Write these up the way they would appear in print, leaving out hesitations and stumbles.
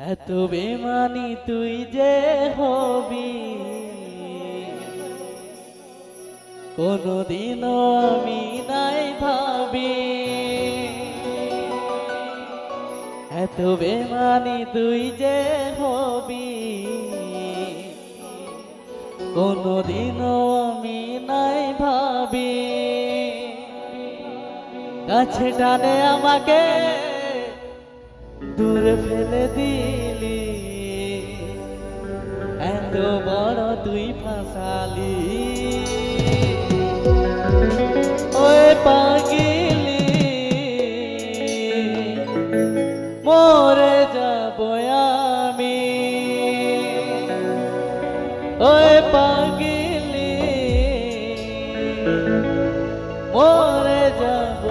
এত বেমানি তুই যে হবি কোনদিনও আমি নাই ভাবি। এত বেমানি তুই যে হবি কোনদিনও আমি নাই ভাবি। কাছে টানে আমাকে দূরে ফেলে দিলি, এত বড় তুই ফাঁসালি। ওই পাগিলি মরে যাব আমি, ওই পাগিলি মরে যাব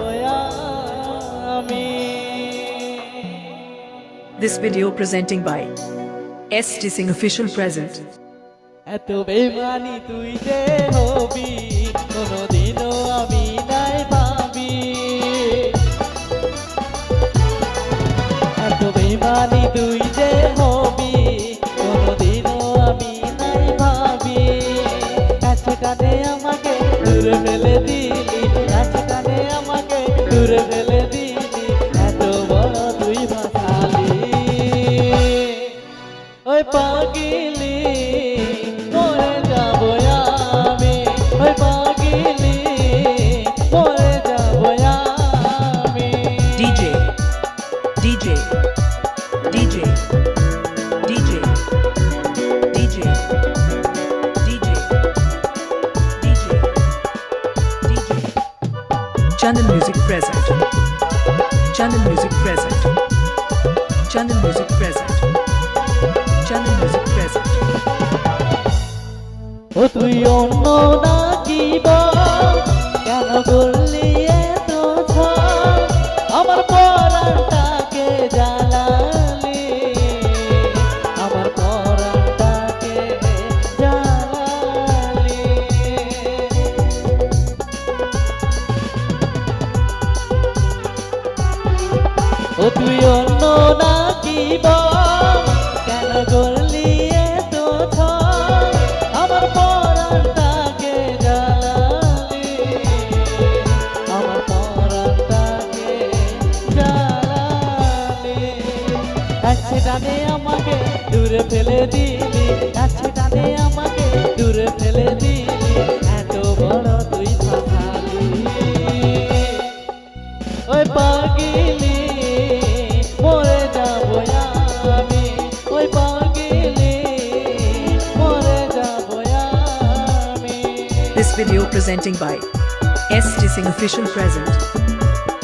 আমি। This video presenting by ST Singh Official Present. এত বেমানি তুই যে হবি কোনদিনও আমি নাই ভাবি। এত বেমানি তুই যে হবি কোনদিনও আমি নাই ভাবি। কাছে টানে আমাকে দূরে ফেলে দিলি, কাছে টানে আমাকে দূরে ফেলে দিলি, এত বড় তুই ভাসালি। ওই পাগিলি মরে যাব আমি, ওই পাগিলি মরে যাব আমি। DJ, DJ, DJ, DJ, DJ, DJ, DJ, DJ. Channel Music Present. Channel Music Present. Channel Music Present. Channel Music Present. ও তুই অন্য নাকি বল, কেন করলি এত ঝড়, আমার পরাণটাকে জ্বালালি, আমার পরাণটাকে জ্বালালি। ও তুই অন্য নাকি বল, কেন করলি এত ঝড়, আমার পরাণটাকে জ্বালালি, আমার পরাণটাকে জ্বালালি। কাছে টানে আমাকে দূরে ফেলে দিলি, কাছে টানে আমাকে দূরে ফেলে দিলি, এত বড় তুই ফাঁসালি। ওই পাগিলি মরে যাব আমি, ওই পাগিলি মরে যাব আমি। This video presenting by ST Singh Official Present.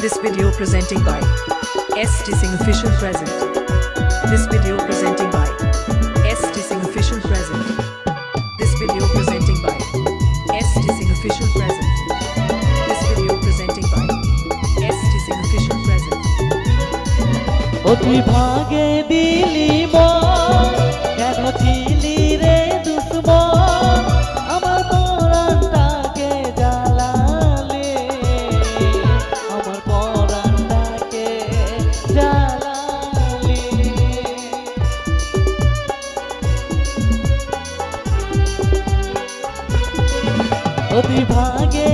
This video presenting by ST Singh Official Present. This video presenting by ST Singh Official Present. This video presenting by ST Singh Official Present. This video presenting by ST Singh Official Present. ও তুই ভাগে দিলি মন, কেন ছিলি রে দুশ্মন, আমার পরাণটাকে জ্বালালি, আমার পরাণটাকে জ্বালালি। ও তুই ভাগে